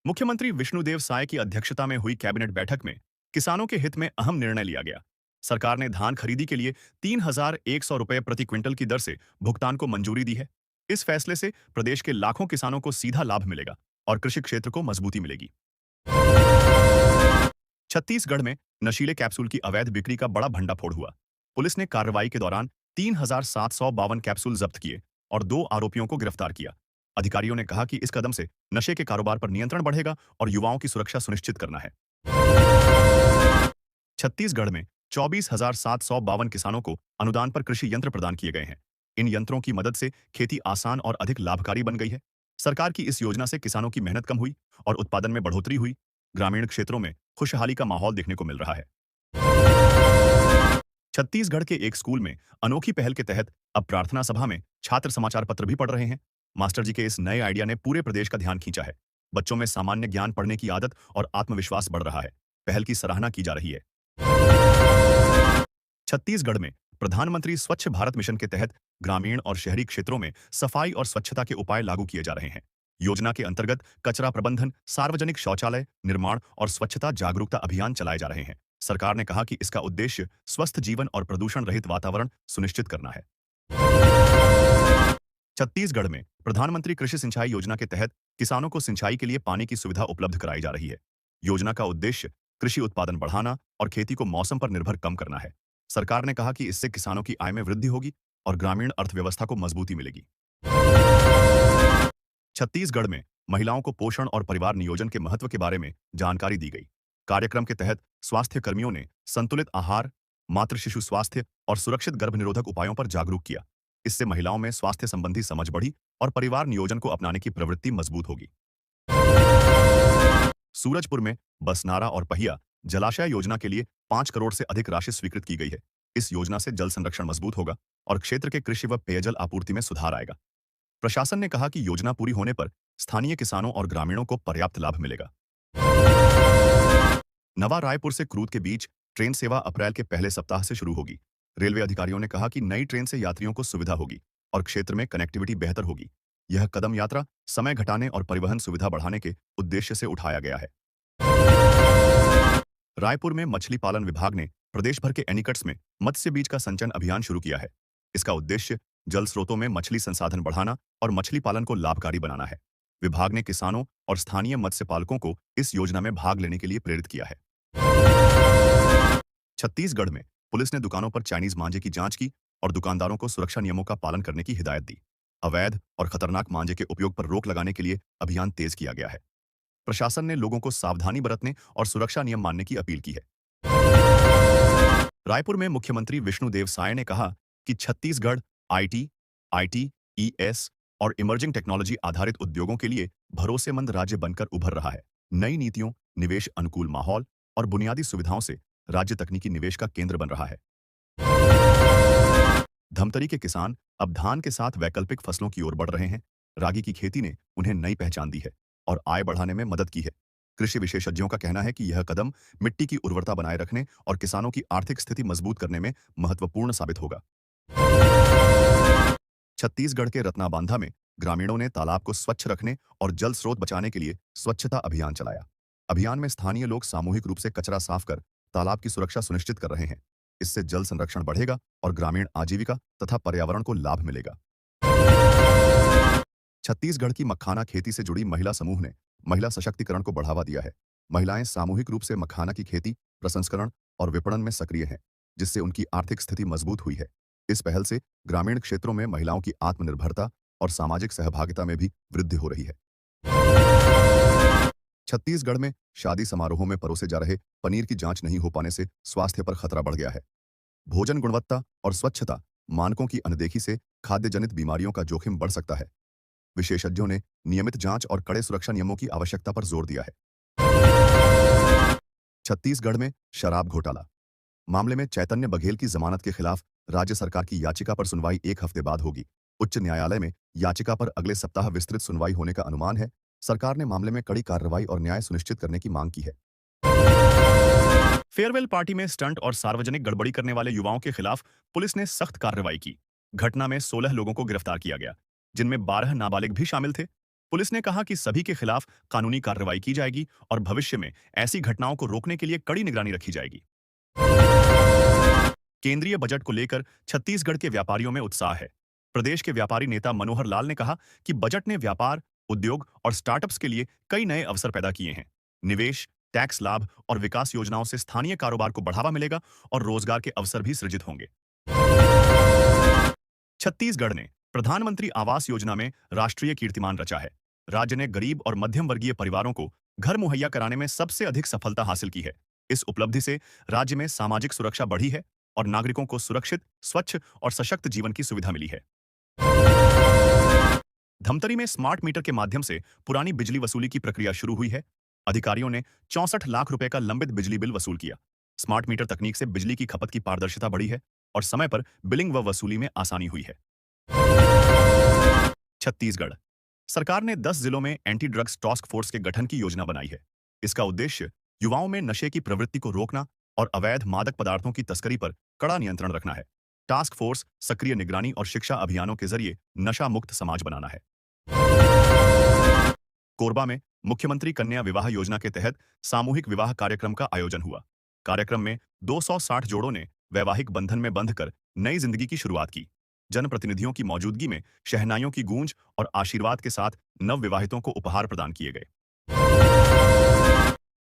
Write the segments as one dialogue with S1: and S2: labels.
S1: मुख्यमंत्री विष्णुदेव साय की अध्यक्षता में हुई कैबिनेट बैठक में किसानों के हित में अहम निर्णय लिया गया। सरकार ने धान खरीदी के लिए 3,100 रुपए प्रति क्विंटल की दर से भुगतान को मंजूरी दी है। इस फैसले से प्रदेश के लाखों किसानों को सीधा लाभ मिलेगा और कृषि क्षेत्र को मजबूती मिलेगी। छत्तीसगढ़ में नशीले कैप्सूल की अवैध बिक्री का बड़ा भंडाफोड़ हुआ। पुलिस ने कार्रवाई के दौरान 3,752 कैप्सूल जब्त किए और 2 आरोपियों को गिरफ्तार किया। अधिकारियों ने कहा कि इस कदम से नशे के कारोबार पर नियंत्रण बढ़ेगा और युवाओं की सुरक्षा सुनिश्चित करना है। छत्तीसगढ़ में 24,752 किसानों को अनुदान पर कृषि यंत्र प्रदान किए गए हैं। इन यंत्रों की मदद से खेती आसान और अधिक लाभकारी बन गई है। सरकार की इस योजना से किसानों की मेहनत कम हुई और उत्पादन में बढ़ोतरी हुई। ग्रामीण क्षेत्रों में खुशहाली का माहौल देखने को मिल रहा है। छत्तीसगढ़ के एक स्कूल में अनोखी पहल के तहत अब प्रार्थना सभा में छात्र समाचार पत्र भी पढ़ रहे हैं। मास्टर जी के इस नए आइडिया ने पूरे प्रदेश का ध्यान खींचा है। बच्चों में सामान्य ज्ञान पढ़ने की आदत और आत्मविश्वास बढ़ रहा है। पहल की सराहना की जा रही है। छत्तीसगढ़ में प्रधानमंत्री स्वच्छ भारत मिशन के तहत ग्रामीण और शहरी क्षेत्रों में सफाई और स्वच्छता के उपाय लागू किए जा रहे हैं। योजना के अंतर्गत कचरा प्रबंधन, सार्वजनिक शौचालय निर्माण और स्वच्छता जागरूकता अभियान चलाए जा रहे हैं। सरकार ने कहा कि इसका उद्देश्य स्वस्थ जीवन और प्रदूषण रहित वातावरण सुनिश्चित करना है। छत्तीसगढ़ में प्रधानमंत्री कृषि सिंचाई योजना के तहत किसानों को सिंचाई के लिए पानी की सुविधा उपलब्ध कराई जा रही है। योजना का उद्देश्य कृषि उत्पादन बढ़ाना और खेती को मौसम पर निर्भर कम करना है। सरकार ने कहा कि इससे किसानों की आय में वृद्धि होगी और ग्रामीण अर्थव्यवस्था को मजबूती मिलेगी। छत्तीसगढ़ में महिलाओं को पोषण और परिवार नियोजन के महत्व के बारे में जानकारी दी गई। कार्यक्रम के तहत स्वास्थ्य कर्मियों ने संतुलित आहार, मातृ शिशु स्वास्थ्य और सुरक्षित गर्भनिरोधक उपायों पर जागरूक किया। इससे महिलाओं में स्वास्थ्य संबंधी समझ बढ़ी और परिवार नियोजन को अपनाने की प्रवृत्ति मजबूत होगी। सूरजपुर में बसनारा और पहिया जलाशय योजना के लिए 5 करोड़ से अधिक राशि स्वीकृत की गई है। इस योजना से जल संरक्षण मजबूत होगा और क्षेत्र के कृषि व पेयजल आपूर्ति में सुधार आएगा। प्रशासन ने कहा कि योजना पूरी होने पर स्थानीय किसानों और ग्रामीणों को पर्याप्त लाभ मिलेगा। नवा रायपुर से क्रूद के बीच ट्रेन सेवा अप्रैल के पहले सप्ताह से शुरू होगी। रेलवे अधिकारियों ने कहा कि नई ट्रेन से यात्रियों को सुविधा होगी और क्षेत्र में कनेक्टिविटी बेहतर होगी। यह कदम यात्रा समय घटाने और परिवहन सुविधा बढ़ाने के उद्देश्य से उठाया गया है। रायपुर में मछली पालन विभाग ने प्रदेश भर के एनीकट्स में मत्स्य बीज का संचयन अभियान शुरू किया है। इसका उद्देश्य जल स्रोतों में मछली संसाधन बढ़ाना और मछली पालन को लाभकारी बनाना है। विभाग ने किसानों और स्थानीय मत्स्य पालकों को इस योजना में भाग लेने के लिए प्रेरित किया है। छत्तीसगढ़ में पुलिस ने दुकानों पर चाइनीज मांझे की जांच की और दुकानदारों को सुरक्षा नियमों का पालन करने की हिदायत दी। अवैध और खतरनाक मांझे के उपयोग पर रोक लगाने के लिए अभियान तेज किया गया है। प्रशासन ने लोगों को सावधानी बरतने और सुरक्षा नियम मानने की अपील की है। रायपुर में मुख्यमंत्री विष्णुदेव साय ने कहा कि छत्तीसगढ़ आईटी, ईएस और इमर्जिंग टेक्नोलॉजी आधारित उद्योगों के लिए भरोसेमंद राज्य बनकर उभर रहा है। नई नीतियों, निवेश अनुकूल माहौल और बुनियादी सुविधाओं से राज्य तकनीकी निवेश का केंद्र बन रहा है। धमतरी के किसान अब धान के साथ वैकल्पिक फसलों की ओर बढ़ रहे हैं। रागी की खेती ने उन्हें नई पहचान दी है और आय बढ़ाने में मदद की है। कृषि विशेषज्ञों का कहना है कि यह कदम मिट्टी की उर्वरता बनाए रखने और किसानों की आर्थिक स्थिति मजबूत करने में महत्वपूर्ण साबित होगा। छत्तीसगढ़ के रत्नाबांधा में ग्रामीणों ने तालाब को स्वच्छ रखने और जल स्रोत बचाने के लिए स्वच्छता अभियान चलाया। अभियान में स्थानीय लोग सामूहिक रूप से कचरा साफ कर तालाब की सुरक्षा सुनिश्चित कर रहे हैं। इससे जल संरक्षण बढ़ेगा और ग्रामीण आजीविका तथा पर्यावरण को लाभ मिलेगा। छत्तीसगढ़ की मखाना खेती से जुड़ी महिला समूह ने महिला सशक्तिकरण को बढ़ावा दिया है। महिलाएं सामूहिक रूप से मखाना की खेती, प्रसंस्करण और विपणन में सक्रिय हैं, जिससे उनकी आर्थिक स्थिति मजबूत हुई है। इस पहल से ग्रामीण क्षेत्रों में महिलाओं की आत्मनिर्भरता और सामाजिक सहभागिता में भी वृद्धि हो रही है। छत्तीसगढ़ में शादी समारोहों में परोसे जा रहे पनीर की जांच नहीं हो पाने से स्वास्थ्य पर खतरा बढ़ गया है। भोजन गुणवत्ता और स्वच्छता मानकों की अनदेखी से खाद्य जनित बीमारियों का जोखिम बढ़ सकता है। विशेषज्ञों ने नियमित जांच और कड़े सुरक्षा नियमों की आवश्यकता पर जोर दिया है। छत्तीसगढ़ में शराब घोटाला मामले में चैतन्य बघेल की जमानत के खिलाफ राज्य सरकार की याचिका पर सुनवाई 1 हफ्ते बाद होगी। उच्च न्यायालय में याचिका पर अगले सप्ताह विस्तृत सुनवाई होने का अनुमान है। सरकार ने मामले में कड़ी कार्रवाई और न्याय सुनिश्चित करने की मांग की है। फेयरवेल पार्टी में स्टंट और सार्वजनिक गड़बड़ी करने वाले युवाओं के खिलाफ पुलिस ने सख्त कार्रवाई की। घटना में 16 लोगों को गिरफ्तार किया गया, जिनमें 12 नाबालिग भी शामिल थे। पुलिस ने कहा कि सभी के खिलाफ कानूनी कार्रवाई की जाएगी और भविष्य में ऐसी घटनाओं को रोकने के लिए कड़ी निगरानी रखी जाएगी। केंद्रीय बजट को लेकर छत्तीसगढ़ के व्यापारियों में उत्साह है। प्रदेश के व्यापारी नेता मनोहर लाल ने कहा कि बजट ने व्यापार, उद्योग और स्टार्टअप्स के लिए कई नए अवसर पैदा किए हैं। निवेश, टैक्स लाभ और विकास योजनाओं से स्थानीय कारोबार को बढ़ावा मिलेगा और रोजगार के अवसर भी सृजित होंगे। छत्तीसगढ़ ने प्रधानमंत्री आवास योजना में राष्ट्रीय कीर्तिमान रचा है। राज्य ने गरीब और मध्यम वर्गीय परिवारों को घर मुहैया कराने में सबसे अधिक सफलता हासिल की है। इस उपलब्धि से राज्य में सामाजिक सुरक्षा बढ़ी है और नागरिकों को सुरक्षित, स्वच्छ और सशक्त जीवन की सुविधा मिली है। धमतरी में स्मार्ट मीटर के माध्यम से पुरानी बिजली वसूली की प्रक्रिया शुरू हुई है। अधिकारियों ने 64 लाख रुपए का लंबित बिजली बिल वसूल किया। स्मार्ट मीटर तकनीक से बिजली की खपत की पारदर्शिता बढ़ी है और समय पर बिलिंग व वसूली में आसानी हुई है। छत्तीसगढ़ सरकार ने 10 जिलों में एंटी ड्रग्स टास्क फोर्स के गठन की योजना बनाई है। इसका उद्देश्य युवाओं में नशे की प्रवृत्ति को रोकना और अवैध मादक पदार्थों की तस्करी पर कड़ा नियंत्रण रखना है। टास्क फोर्स सक्रिय निगरानी और शिक्षा अभियानों के जरिए नशा मुक्त समाज बनाना है। कोरबा में मुख्यमंत्री कन्या विवाह योजना के तहत सामूहिक विवाह कार्यक्रम का आयोजन हुआ। कार्यक्रम में 260 जोड़ों ने वैवाहिक बंधन में बंधकर नई जिंदगी की शुरुआत की। जनप्रतिनिधियों की मौजूदगी में शहनाइयों की गूंज और आशीर्वाद के साथ नवविवाहितों को उपहार प्रदान किए गए।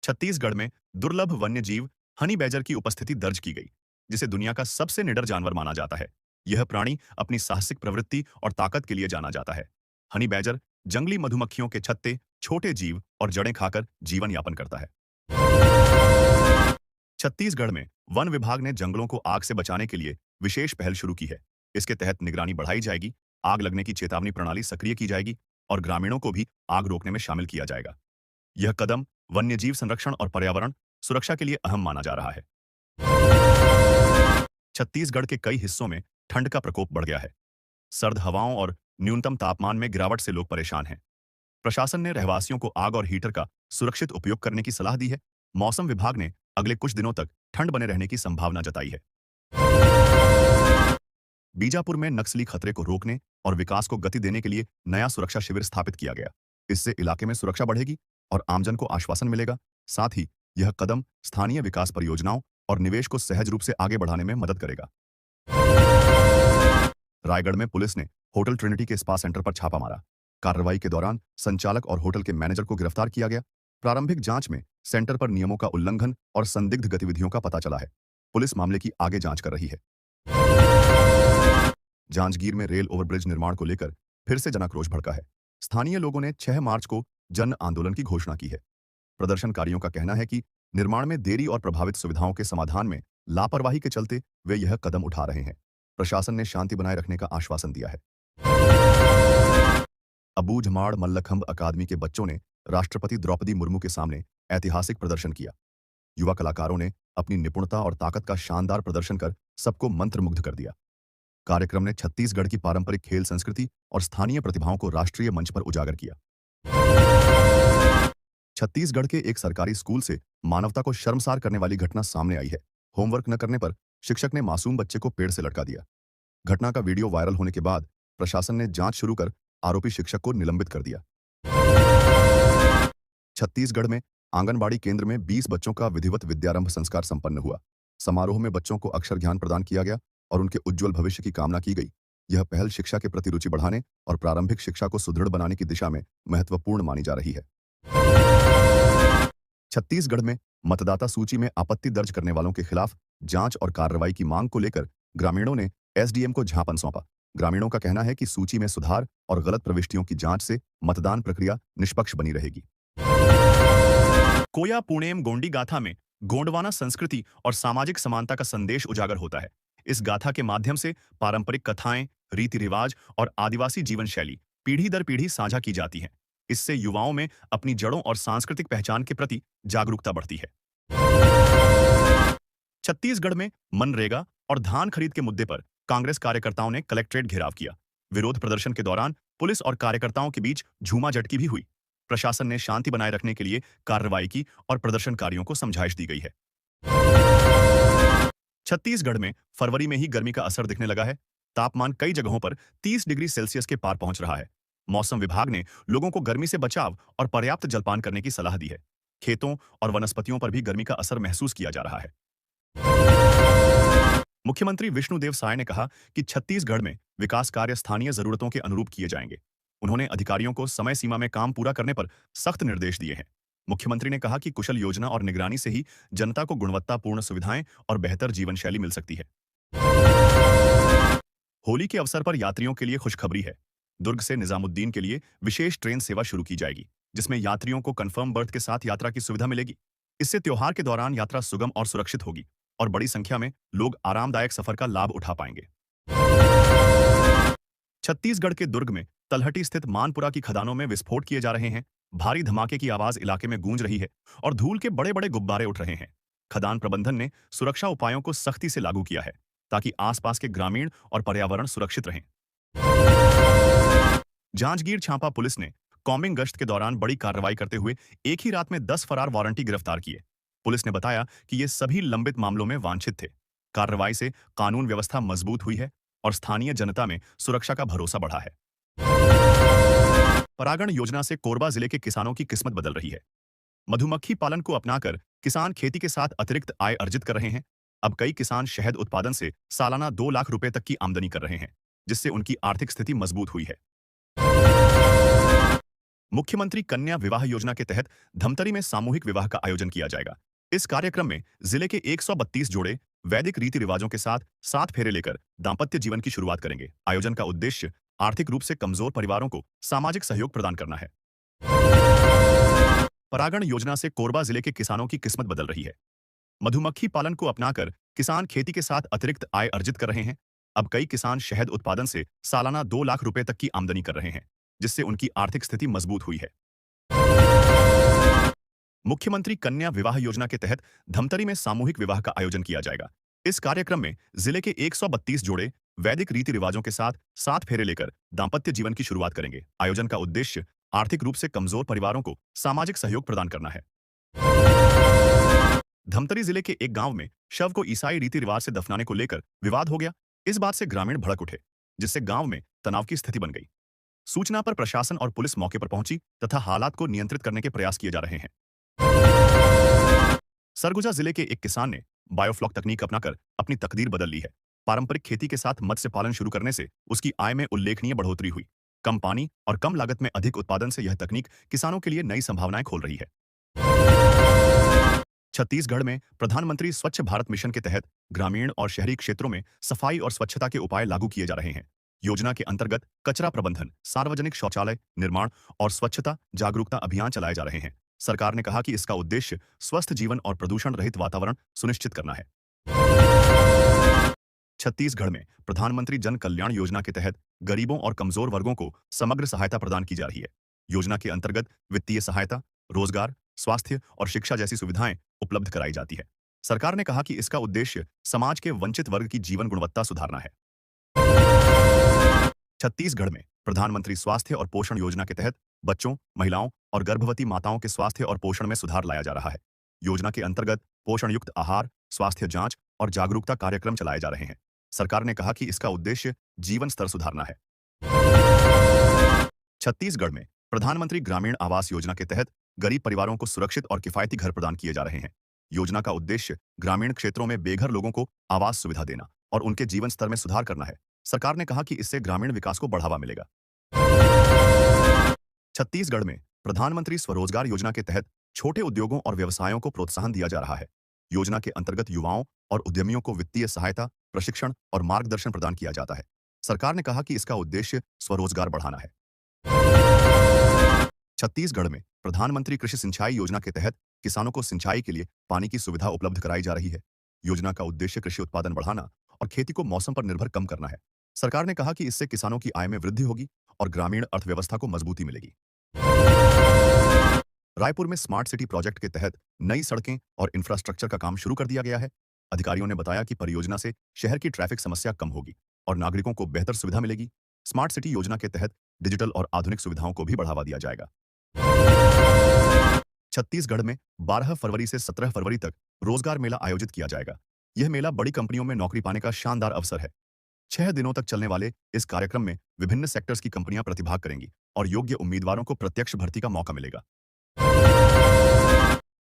S1: छत्तीसगढ़ में दुर्लभ वन्य जीव हनी बैजर की उपस्थिति दर्ज की गई, जिसे दुनिया का सबसे निडर जानवर माना जाता है। यह प्राणी अपनी साहसिक प्रवृत्ति और ताकत के लिए जाना जाता है। हनी बैजर जंगली मधुमक्खियों के छत्ते, छोटे जीव और जड़ें खाकर जीवन यापन करता है। छत्तीसगढ़ में वन विभाग ने जंगलों को आग से बचाने के लिए विशेष पहल शुरू की है। इसके तहत निगरानी बढ़ाई जाएगी, आग लगने की चेतावनी प्रणाली सक्रिय की जाएगी और ग्रामीणों को भी आग रोकने में शामिल किया जाएगा। यह कदम वन्यजीव संरक्षण और पर्यावरण सुरक्षा के लिए अहम माना जा रहा है। छत्तीसगढ़ के कई हिस्सों में ठंड का प्रकोप बढ़ गया है। सर्द हवाओं और न्यूनतम तापमान में गिरावट से लोग परेशान हैं। प्रशासन ने रहवासियों को आग और हीटर का सुरक्षित उपयोग करने की सलाह दी है। मौसम विभाग ने अगले कुछ दिनों तक ठंड बने रहने की संभावना जताई है। बीजापुर में नक्सली खतरे को रोकने और विकास को गति देने के लिए नया सुरक्षा शिविर स्थापित किया गया। इससे इलाके में सुरक्षा बढ़ेगी और आमजन को आश्वासन मिलेगा। साथ ही यह कदम स्थानीय विकास परियोजनाओं और निवेश को सहज रूप से आगे बढ़ाने में मदद करेगा। रायगढ़ में पुलिस ने होटल ट्रिनिटी के स्पा सेंटर पर छापा मारा। कार्रवाई के दौरान संचालक और होटल के मैनेजर को गिरफ्तार किया गया। प्रारंभिक जांच में सेंटर पर नियमों का उल्लंघन और संदिग्ध गतिविधियों का पता चला है। पुलिस मामले की आगे जांच कर रही है। जांजगीर में रेल ओवरब्रिज निर्माण को लेकर फिर से जनाक्रोश भड़का है। स्थानीय लोगों ने 6 मार्च को जन आंदोलन की घोषणा की है। प्रदर्शनकारियों का कहना है कि निर्माण में देरी और प्रभावित सुविधाओं के समाधान में लापरवाही के चलते वे यह कदम उठा रहे हैं। प्रशासन ने शांति बनाए रखने का आश्वासन दिया है। अबूझमाड़ मल्लखंब अकादमी के बच्चों ने राष्ट्रपति द्रौपदी मुर्मू के सामने ऐतिहासिक प्रदर्शन किया। युवा कलाकारों ने अपनी निपुणता और ताकत का शानदार प्रदर्शन कर सबको मंत्रमुग्ध कर दिया। कार्यक्रम ने छत्तीसगढ़ की पारंपरिक खेल संस्कृति और स्थानीय प्रतिभाओं को राष्ट्रीय मंच पर उजागर किया। छत्तीसगढ़ के एक सरकारी स्कूल से मानवता को शर्मसार करने वाली घटना सामने आई है। होमवर्क न करने पर शिक्षक ने मासूम बच्चे को पेड़ से लटका दिया। घटना का वीडियो वायरल होने के बाद प्रशासन ने जांच शुरू कर आरोपी शिक्षक को निलंबित कर दिया। छत्तीसगढ़ में आंगनबाड़ी केंद्र में 20 बच्चों का विधिवत विद्यारंभ संस्कार संपन्न हुआ। समारोह में बच्चों को अक्षर ज्ञान प्रदान किया गया और उनके उज्जवल भविष्य की कामना की गई। यह पहल शिक्षा के प्रति रुचि बढ़ाने और प्रारंभिक शिक्षा को सुदृढ़ बनाने की दिशा में महत्वपूर्ण मानी जा रही है। छत्तीसगढ़ में मतदाता सूची में आपत्ति दर्ज करने वालों के खिलाफ जांच और कार्रवाई की मांग को लेकर ग्रामीणों ने एसडीएम को ज्ञापन सौंपा। ग्रामीणों का कहना है कि सूची में सुधार और गलत प्रविष्टियों की जांच से मतदान प्रक्रिया निष्पक्ष बनी रहेगी। कोया पूणेम गोंडी गाथा में गोंडवाना संस्कृति और सामाजिक समानता का संदेश उजागर होता है। इस गाथा के माध्यम से पारंपरिक कथाएं, रीति रिवाज और आदिवासी जीवन शैली पीढ़ी दर पीढ़ी साझा की जाती हैं। इससे युवाओं में अपनी जड़ों और सांस्कृतिक पहचान के प्रति जागरूकता बढ़ती है। छत्तीसगढ़ में मनरेगा और धान खरीद के मुद्दे पर कांग्रेस कार्यकर्ताओं ने कलेक्ट्रेट घेराव किया। विरोध प्रदर्शन के दौरान पुलिस और कार्यकर्ताओं के बीच झूमाझटकी भी हुई। प्रशासन ने शांति बनाए रखने के लिए कार्रवाई की और प्रदर्शनकारियों को समझाइश दी गई है। छत्तीसगढ़ में फरवरी में ही गर्मी का असर दिखने लगा है। तापमान कई जगहों पर 30 डिग्री सेल्सियस के पार पहुंच रहा है। मौसम विभाग ने लोगों को गर्मी से बचाव और पर्याप्त जलपान करने की सलाह दी है। खेतों और वनस्पतियों पर भी गर्मी का असर महसूस किया जा रहा है। मुख्यमंत्री विष्णुदेव साय ने कहा कि छत्तीसगढ़ में विकास कार्य स्थानीय जरूरतों के अनुरूप किए जाएंगे। उन्होंने अधिकारियों को समय सीमा में काम पूरा करने पर सख्त निर्देश दिए हैं। मुख्यमंत्री ने कहा कि कुशल योजना और निगरानी से ही जनता को गुणवत्तापूर्ण सुविधाएं और बेहतर जीवन शैली मिल सकती है। होली के अवसर पर यात्रियों के लिए खुशखबरी है। दुर्ग से निजामुद्दीन के लिए विशेष ट्रेन सेवा शुरू की जाएगी, जिसमें यात्रियों को कंफर्म बर्थ के साथ यात्रा की सुविधा मिलेगी। इससे त्योहार के दौरान यात्रा सुगम और सुरक्षित होगी और बड़ी संख्या में लोग आरामदायक सफर का लाभ उठा पाएंगे। छत्तीसगढ़ के दुर्ग में तलहटी स्थित मानपुरा की खदानों में विस्फोट किए जा रहे हैं। भारी धमाके की आवाज इलाके में गूंज रही है और धूल के बड़े बड़े गुब्बारे उठ रहे हैं। खदान प्रबंधन ने सुरक्षा उपायों को सख्ती से लागू किया है ताकि आसपास के ग्रामीण और पर्यावरण सुरक्षित रहें। जांजगीर चांपा पुलिस ने कॉम्बिंग गश्त के दौरान बड़ी कार्रवाई करते हुए एक ही रात में 10 फरार वारंटी गिरफ्तार किए। पुलिस ने बताया कि ये सभी लंबित मामलों में वांछित थे। कार्रवाई से कानून व्यवस्था मजबूत हुई है और स्थानीय जनता में सुरक्षा का भरोसा बढ़ा है। परागण योजना से कोरबा जिले के किसानों की किस्मत बदल रही है। मधुमक्खी पालन को अपनाकर किसान खेती के साथ अतिरिक्त आय अर्जित कर रहे हैं। अब कई किसान शहद उत्पादन से सालाना 2 लाख रुपए तक की आमदनी कर रहे हैं, जिससे उनकी आर्थिक स्थिति मजबूत हुई है। मुख्यमंत्री कन्या विवाह योजना के तहत धमतरी में सामूहिक विवाह का आयोजन किया जाएगा। इस कार्यक्रम में जिले के 132 जोड़े वैदिक रीति रिवाजों के साथ 7 फेरे लेकर दाम्पत्य जीवन की शुरुआत करेंगे। आयोजन का उद्देश्य आर्थिक रूप से कमजोर परिवारों को सामाजिक सहयोग प्रदान करना है। परागण योजना से कोरबा जिले के किसानों की किस्मत बदल रही है। मधुमक्खी पालन को अपनाकर किसान खेती के साथ अतिरिक्त आय अर्जित कर रहे हैं। अब कई किसान शहद उत्पादन से सालाना 2 लाख रुपए तक की आमदनी कर रहे हैं, जिससे उनकी आर्थिक स्थिति मजबूत हुई है। मुख्यमंत्री कन्या विवाह योजना के तहत धमतरी में सामूहिक विवाह का आयोजन किया जाएगा। इस कार्यक्रम में जिले के 132 जोड़े वैदिक रीति रिवाजों के साथ 7 फेरे लेकर दाम्पत्य जीवन की शुरुआत करेंगे। आयोजन का उद्देश्य आर्थिक रूप से कमजोर परिवारों को सामाजिक सहयोग प्रदान करना है। धमतरी जिले के एक गांव में शव को ईसाई रीति रिवाज से दफनाने को लेकर विवाद हो गया। इस बात से ग्रामीण भड़क उठे, जिससे गांव में तनाव की स्थिति बन गई। सूचना पर प्रशासन और पुलिस मौके पर पहुंची तथा हालात को नियंत्रित करने के प्रयास किए जा रहे हैं। सरगुजा जिले के एक किसान ने बायोफ्लॉक तकनीक अपनाकर अपनी तकदीर बदल ली है। पारंपरिक खेती के साथ मत्स्य पालन शुरू करने से उसकी आय में उल्लेखनीय बढ़ोतरी हुई। कम पानी और कम लागत में अधिक उत्पादन से यह तकनीक किसानों के लिए नई संभावनाएं खोल रही है। छत्तीसगढ़ में प्रधानमंत्री स्वच्छ भारत मिशन के तहत ग्रामीण और शहरी क्षेत्रों में सफाई और स्वच्छता के उपाय लागू किए जा रहे हैं। योजना के अंतर्गत कचरा प्रबंधन, सार्वजनिक शौचालय निर्माण और स्वच्छता जागरूकता अभियान चलाए जा रहे हैं। सरकार ने कहा कि इसका उद्देश्य स्वस्थ जीवन और प्रदूषण रहित वातावरण सुनिश्चित करना है। छत्तीसगढ़ में प्रधानमंत्री जन कल्याण योजना के तहत गरीबों और कमजोर वर्गों को समग्र सहायता प्रदान की जा रही है। योजना के अंतर्गत वित्तीय सहायता, रोजगार, स्वास्थ्य और शिक्षा जैसी सुविधाएं उपलब्ध कराई जाती है। सरकार ने कहा कि इसका उद्देश्य समाज के वंचित वर्ग की जीवन गुणवत्ता सुधारना है। छत्तीसगढ़ में प्रधानमंत्री स्वास्थ्य और पोषण योजना के तहत बच्चों, महिलाओं और गर्भवती माताओं के स्वास्थ्य और पोषण में सुधार लाया जा रहा है। योजना के अंतर्गत पोषण युक्त आहार, स्वास्थ्य जांच और जागरूकता कार्यक्रम चलाए जा रहे हैं। सरकार ने कहा कि इसका उद्देश्य जीवन स्तर सुधारना है। छत्तीसगढ़ में प्रधानमंत्री ग्रामीण आवास योजना के तहत गरीब परिवारों को सुरक्षित और किफायती घर प्रदान किए जा रहे हैं। योजना का उद्देश्य ग्रामीण क्षेत्रों में बेघर लोगों को आवास सुविधा देना और उनके जीवन स्तर में सुधार करना है। सरकार ने कहा कि इससे ग्रामीण विकास को बढ़ावा मिलेगा। छत्तीसगढ़ में प्रधानमंत्री स्वरोजगार योजना के तहत छोटे उद्योगों और व्यवसायों को प्रोत्साहन दिया जा रहा है। योजना के अंतर्गत युवाओं और उद्यमियों को वित्तीय सहायता, प्रशिक्षण और मार्गदर्शन प्रदान किया जाता है। सरकार ने कहा कि इसका उद्देश्य स्वरोजगार बढ़ाना है। छत्तीसगढ़ में प्रधानमंत्री कृषि सिंचाई योजना के तहत किसानों को सिंचाई के लिए पानी की सुविधा उपलब्ध कराई जा रही है। योजना का उद्देश्य कृषि उत्पादन बढ़ाना और खेती को मौसम पर निर्भर कम करना है। सरकार ने कहा कि इससे किसानों की आय में वृद्धि होगी और ग्रामीण अर्थव्यवस्था को मजबूती मिलेगी। रायपुर में स्मार्ट सिटी प्रोजेक्ट के तहत नई सड़कें और इंफ्रास्ट्रक्चर का काम शुरू कर दिया गया है। अधिकारियों ने बताया कि परियोजना से शहर की ट्रैफिक समस्या कम होगी और नागरिकों को बेहतर सुविधा मिलेगी। स्मार्ट सिटी योजना के तहत डिजिटल और आधुनिक सुविधाओं को भी बढ़ावा दिया जाएगा। छत्तीसगढ़ में 12 फरवरी से 17 फरवरी तक रोजगार मेला आयोजित किया जाएगा। यह मेला बड़ी कंपनियों में नौकरी पाने का शानदार अवसर है। 6 दिनों तक चलने वाले इस कार्यक्रम में विभिन्न सेक्टर्स की कंपनियां प्रतिभाग करेंगी और योग्य उम्मीदवारों को प्रत्यक्ष भर्ती का मौका मिलेगा।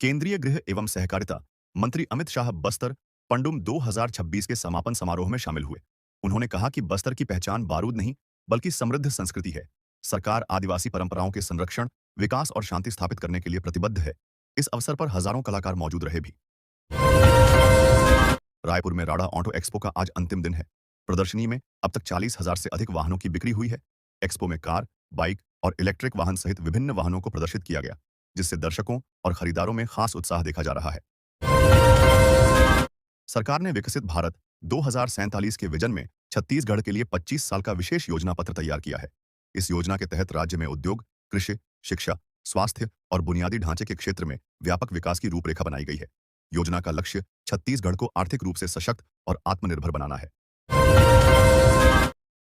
S1: केंद्रीय गृह एवं सहकारिता मंत्री अमित शाह बस्तर पंडुम 2026 के समापन समारोह में शामिल हुए। उन्होंने कहा कि बस्तर की पहचान बारूद नहीं बल्कि समृद्ध संस्कृति है। सरकार आदिवासी परंपराओं के संरक्षण, विकास और शांति स्थापित करने के लिए प्रतिबद्ध है। इस अवसर पर हजारों कलाकार मौजूद रहे भी। रायपुर में राडा ऑटो एक्सपो का आज अंतिम दिन है। प्रदर्शनी में अब तक 40,000 से अधिक वाहनों की बिक्री हुई है। एक्सपो में कार, बाइक और इलेक्ट्रिक वाहन सहित विभिन्न वाहनों को प्रदर्शित किया गया, जिससे दर्शकों और खरीदारों में खास उत्साह देखा जा रहा है। सरकार ने विकसित भारत 2047 के विजन में छत्तीसगढ़ के लिए 25 साल का विशेष योजना पत्र तैयार किया है। इस योजना के तहत राज्य में उद्योग, कृषि, शिक्षा, स्वास्थ्य और बुनियादी ढांचे के क्षेत्र में व्यापक विकास की रूपरेखा बनाई गई है। योजना का लक्ष्य छत्तीसगढ़ को आर्थिक रूप से सशक्त और आत्मनिर्भर बनाना है।